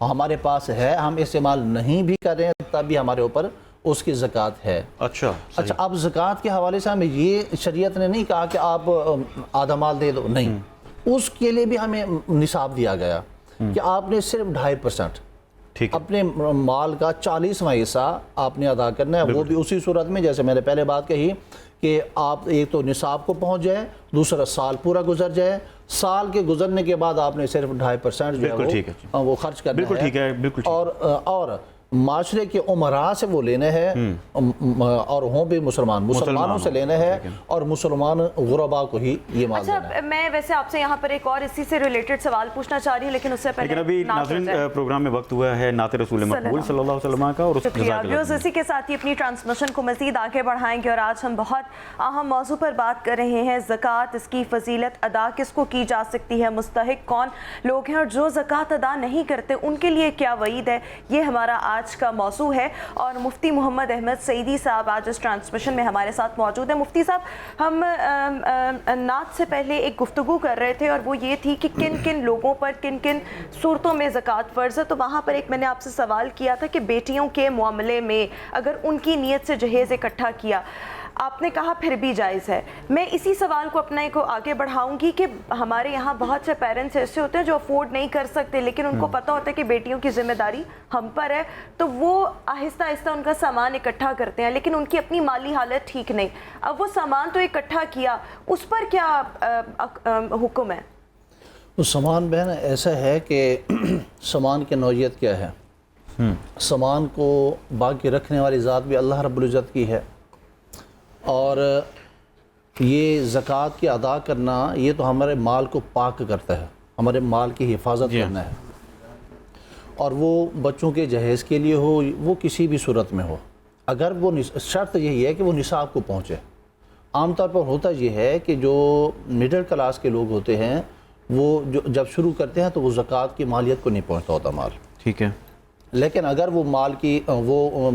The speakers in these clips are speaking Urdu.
ہمارے پاس ہے، ہم استعمال نہیں بھی کر رہے ہیں، تب بھی ہمارے اوپر اس کی زکوٰۃ ہے۔ اچھا اب زکوٰۃ کے حوالے سے ہمیں یہ شریعت نے نہیں کہا کہ آپ آدھا مال دے دو، نہیں، اس کے لیے بھی ہمیں نصاب دیا گیا کہ آپ نے صرف 2.5% اپنے مال کا 40واں حصہ آپ نے ادا کرنا ہے، وہ بھی اسی صورت میں جیسے میں نے پہلے بات کہی کہ آپ ایک تو نصاب کو پہنچ جائے، دوسرا سال پورا گزر جائے، سال کے گزرنے کے بعد آپ نے صرف 2.5% جو ہے وہ خرچ کرنا ہے، اور معاشرے کے عمراء سے وہ لینا ہے، اور ہوں بھی مسلمانوں سے لینا ہے، اور مسلمان غرباء کو ہی یہ مال دینا ہے۔ اچھا، میں ویسے آپ سے یہاں پر ایک اور اسی سے ریلیٹڈ سوال پوچھنا چاہ رہی ہوں، لیکن اس سے پہلے ابھی ناظرین پروگرام میں وقت ہوا ہے نعت رسول مقبول صلی اللہ علیہ وسلم کا، اور ویوز اسی کے ساتھ ہی اپنی ٹرانسمیشن کو مزید آگے بڑھائیں گے، اور آج ہم بہت اہم موضوع پر بات کر رہے ہیں، زکوٰۃ، اس کی فضیلت، ادا کس کو کی جا سکتی ہے، مستحق کون لوگ ہیں، اور جو زکوٰۃ ادا نہیں کرتے ان کے لیے کیا وعید ہے، یہ ہمارا آج کا موضوع ہے۔ اور مفتی محمد احمد سعیدی صاحب آج اس ٹرانسمیشن میں ہمارے ساتھ موجود ہیں۔ مفتی صاحب، ہم نعت سے پہلے ایک گفتگو کر رہے تھے، اور وہ یہ تھی کہ کن کن لوگوں پر کن کن صورتوں میں زکوٰۃ فرض ہے، تو وہاں پر ایک میں نے آپ سے سوال کیا تھا کہ بیٹیوں کے معاملے میں اگر ان کی نیت سے جہیز اکٹھا کیا، آپ نے کہا پھر بھی جائز ہے۔ میں اسی سوال کو اپنے کو آگے بڑھاؤں گی کہ ہمارے یہاں بہت سے پیرنٹس ایسے ہوتے ہیں جو افورڈ نہیں کر سکتے، لیکن ان کو پتہ ہوتا ہے کہ بیٹیوں کی ذمہ داری ہم پر ہے، تو وہ آہستہ آہستہ ان کا سامان اکٹھا کرتے ہیں، لیکن ان کی اپنی مالی حالت ٹھیک نہیں۔ اب وہ سامان تو اکٹھا کیا، اس پر کیا حکم ہے؟ تو سامان بہن ایسا ہے کہ سامان کی نوعیت کیا ہے؟ سامان کو باقی رکھنے والی ذات بھی اللہ رب العزت کی ہے، اور یہ زکوٰۃ کی ادا کرنا یہ تو ہمارے مال کو پاک کرتا ہے، ہمارے مال کی حفاظت کرنا ہے، اور وہ بچوں کے جہیز کے لیے ہو، وہ کسی بھی صورت میں ہو، اگر وہ شرط یہی ہے کہ وہ نصاب کو پہنچے۔ عام طور پر ہوتا یہ ہے کہ جو مڈل کلاس کے لوگ ہوتے ہیں وہ جب شروع کرتے ہیں تو وہ زکوٰۃ کی مالیت کو نہیں پہنچتا ہوتا مال، ٹھیک ہے، لیکن اگر وہ مال کی وہ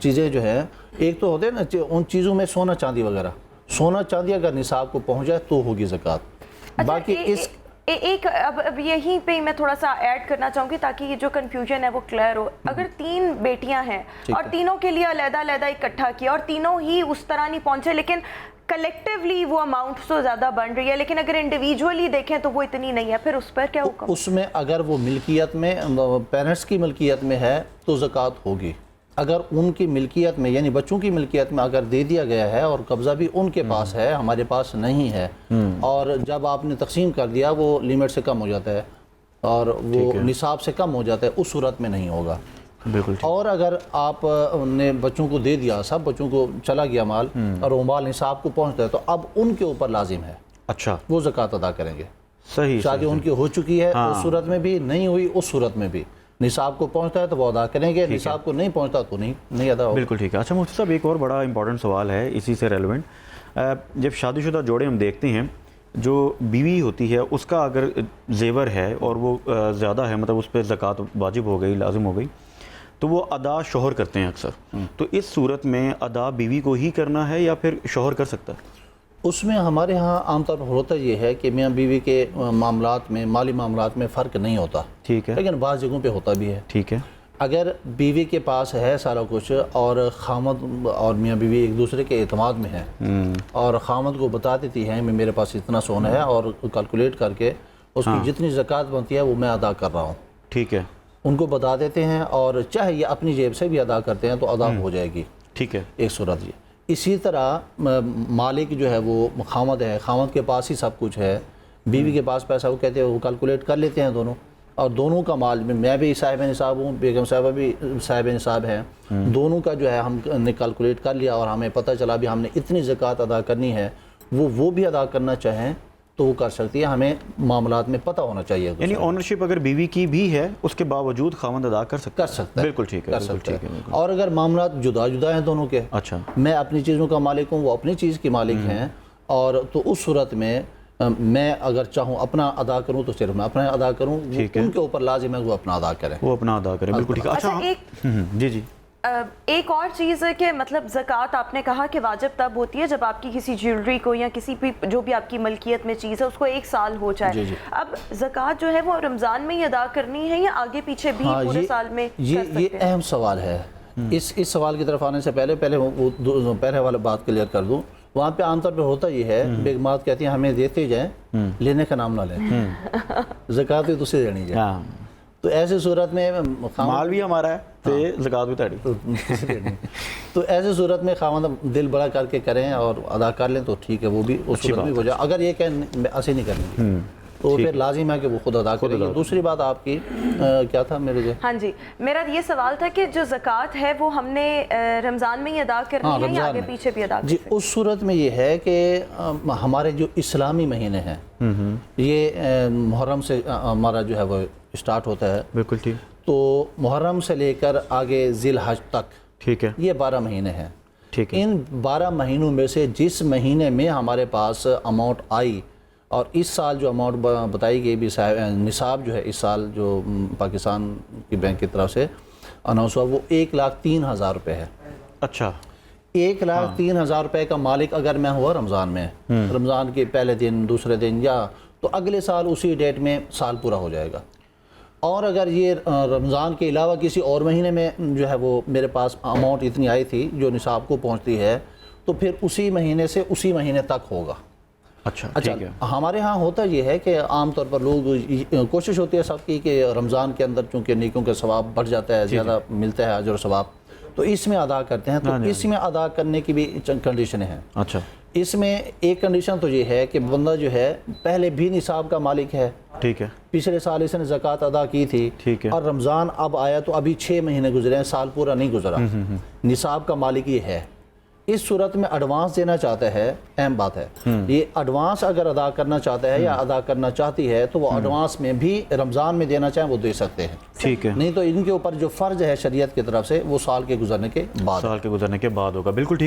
چیزیں جو ہیں، ایک تو ہوتے ہیں نا ان چیزوں میں سونا چاندی وغیرہ، سونا چاندی اگر نصاب کو پہنچ جائے تو ہوگی زکوٰۃ۔ باقی اس ایک اب یہیں پہ میں تھوڑا سا ایڈ کرنا چاہوں گی تاکہ یہ جو کنفیوژن ہے وہ کلیئر ہو۔ اگر 3 بیٹیاں ہیں اور تینوں کے لیے علیحدہ علیحدہ اکٹھا کیا اور تینوں ہی اس طرح نہیں پہنچے، لیکن کلیکٹیولی وہ اماؤنٹ تو زیادہ بن رہی ہے، لیکن اگر انڈیویجولی دیکھیں تو وہ اتنی نہیں ہے، پھر اس پر کیا حکم؟ اس میں اگر وہ ملکیت میں پیرنٹس کی ملکیت میں ہے تو زکوٰۃ ہوگی، اگر ان کی ملکیت میں یعنی بچوں کی ملکیت میں اگر دے دیا گیا ہے اور قبضہ بھی ان کے پاس ہے، ہمارے پاس نہیں ہے، اور جب آپ نے تقسیم کر دیا وہ لیمٹ سے کم ہو جاتا ہے اور وہ نصاب سے کم ہو جاتا ہے، اس صورت میں نہیں ہوگا۔ بالکل۔ اور اگر آپ نے بچوں کو دے دیا، سب بچوں کو چلا گیا مال اور وہ مال نصاب کو پہنچتا ہے تو اب ان کے اوپر لازم ہے، اچھا، وہ زکوٰۃ ادا کریں گے۔ صحیح، شادی ان کی ہو چکی ہے اس صورت میں بھی، نہیں ہوئی اس صورت میں بھی، نصاب کو پہنچتا ہے تو وہ ادا کریں گے، نصاب کو نہیں پہنچتا تو نہیں ادا ہوگا۔ بالکل ٹھیک ہے۔ اچھا مفتی صاحب، ایک اور بڑا امپورٹنٹ سوال ہے اسی سے ریلیونٹ، جب شادی شدہ جوڑے ہم دیکھتے ہیں، جو بیوی ہوتی ہے اس کا اگر زیور ہے اور وہ زیادہ ہے، مطلب اس پہ زکوٰۃ واجب ہو گئی، لازم ہو گئی، تو وہ ادا شوہر کرتے ہیں اکثر، تو اس صورت میں ادا بیوی کو ہی کرنا ہے یا پھر شوہر کر سکتا ہے؟ اس میں ہمارے ہاں عام طور پر ہوتا یہ ہے کہ میاں بیوی کے معاملات میں، مالی معاملات میں فرق نہیں ہوتا، ٹھیک ہے، لیکن بعض جگہوں پہ ہوتا بھی ہے، ٹھیک ہے۔ اگر بیوی کے پاس ہے سارا کچھ اور خامد اور میاں بیوی ایک دوسرے کے اعتماد میں ہیں اور خامد کو بتا دیتی ہے میں میرے پاس اتنا سونا ہے اور کیلکولیٹ کر کے اس کی جتنی زکوٰۃ بنتی ہے وہ میں ادا کر رہا ہوں، ٹھیک ہے، ان کو بتا دیتے ہیں، اور چاہے یہ اپنی جیب سے بھی ادا کرتے ہیں تو ادا ہو جائے گی، ٹھیک ہے، ایک صورت یہ۔ اسی طرح مالک جو ہے وہ خامد ہے، خامد کے پاس ہی سب کچھ ہے، بیوی کے پاس پیسہ وہ کہتے ہیں وہ کیلکولیٹ کر لیتے ہیں دونوں، اور دونوں کا مال میں بھی صاحب نصاب ہوں، بیگم صاحبہ بھی صاحب نصاب ہیں، دونوں کا جو ہے ہم نے کیلکولیٹ کر لیا اور ہمیں پتہ چلا بھی ہم نے اتنی زکوٰۃ ادا کرنی ہے، وہ بھی ادا کرنا چاہیں تو وہ کر سکتی ہے، ہمیں معاملات میں پتہ ہونا چاہیے، یعنی اونرشپ اگر بیوی کی بھی ہے اس کے باوجود خاوند ادا کر سکتا ہے، بالکل ٹھیک ہے، کر سکتا ہے۔ اور اگر معاملات جدا جدا ہیں دونوں کے، اچھا، میں اپنی چیزوں کا مالک ہوں، وہ اپنی چیز کی مالک ہیں، اور تو اس صورت میں میں اگر چاہوں اپنا ادا کروں تو صرف میں اپنا ادا کروں، ان کے اوپر لازم ہے وہ اپنا ادا کریں، وہ اپنا ادا کریں، بالکل ٹھیک ہے۔ اچھا، جی جی، ایک اور چیز ہے کہ مطلب زکوٰۃ آپ نے کہا کہ واجب تب ہوتی ہے جب آپ کی کسی جیولری کو یا کسی بھی جو بھی آپ کی ملکیت میں چیز ہے اس کو 1 سال ہو جائے. اب زکوٰۃ جو ہے وہ رمضان میں ہی ادا کرنی ہے یا آگے پیچھے بھی پورے سال میں کر سکتے ہیں؟ یہ اہم سوال ہے. اس سوال کی طرف آنے سے پہلے پہلے والا بات کلیئر کر دوں. وہاں پہ عام طور پہ ہوتا یہ ہے بیگمات کہتی ہیں ہمیں دیتے جائیں لینے کا نام نہ لیں, زکوٰۃ تو اسے دینی جائے. تو ایسے صورت میں مال بھی ہمارا ہے تو زکوٰۃ بھی تاڑی. تو ایسے صورت میں خاوند دل بڑا کر کے کریں اور ادا کر لیں تو ٹھیک ہے, وہ بھی اس صورت میں ہو جائے. اگر یہ کہ ایسے نہیں کریں گے تو پھر لازم ہے کہ وہ خود ادا کریں گے. دوسری بات آپ کی کیا تھا میرے جو؟ ہاں جی, میرا یہ سوال تھا کہ جو زکوٰۃ ہے وہ ہم نے رمضان میں ہی ادا کرنی ہے یا آگے پیچھے بھی ادا کرنی ہے؟ جی, اس صورت میں یہ ہے کہ ہمارے جو اسلامی مہینے ہیں یہ محرم سے ہمارا جو ہے وہ اسٹارٹ ہوتا ہے. بالکل ٹھیک. تو محرم سے لے کر آگے ذی الحج تک ٹھیک ہے, یہ 12 مہینے ہیں. ٹھیک ہے. ان 12 مہینوں میں سے جس مہینے میں ہمارے پاس اماؤنٹ آئی, اور اس سال جو اماؤنٹ بتائی گئی بھی نصاب جو ہے اس سال جو پاکستان کی بینک کی طرف سے اناؤنس ہوا وہ 1,03,000 روپے ہے. اچھا, 1,03,000 روپے کا مالک اگر میں ہوا رمضان میں, رمضان کے پہلے دن دوسرے دن یا تو اگلے سال اسی ڈیٹ میں سال پورا ہو جائے گا. اور اگر یہ رمضان کے علاوہ کسی اور مہینے میں جو ہے وہ میرے پاس اماؤنٹ اتنی آئی تھی جو نصاب کو پہنچتی ہے تو پھر اسی مہینے سے اسی مہینے تک ہوگا. اچھا, ہمارے ہاں ہوتا یہ ہے کہ عام طور پر لوگ کوشش ہوتی ہے سب کی کہ رمضان کے اندر چونکہ نیکیوں کا ثواب بڑھ جاتا ہے, زیادہ ملتا ہے اجر و ثواب, تو اس میں ادا کرتے ہیں. تو اس میں ادا کرنے کی بھی کنڈیشنیں ہیں. اچھا, اس میں ایک کنڈیشن تو یہ ہے کہ بندہ جو ہے پہلے بھی نصاب کا مالک ہے, ٹھیک ہے, پچھلے سال اس نے زکوٰۃ ادا کی تھی, ٹھیک ہے, اور رمضان اب آیا تو ابھی 6 مہینے گزرے ہیں, سال پورا نہیں گزرا, نصاب کا مالک یہ ہے. اس صورت میں ایڈوانس دینا چاہتا ہے, اہم بات ہے یہ ایڈوانس اگر ادا کرنا چاہتا ہے یا ادا کرنا چاہتی ہے تو وہ ایڈوانس میں بھی رمضان میں دینا چاہیں وہ دے سکتے ہیں. ٹھیک ہے, نہیں تو ان کے اوپر جو فرض ہے شریعت کی طرف سے وہ سال کے گزرنے کے بعد ہوگا. بالکل ٹھیک ہے.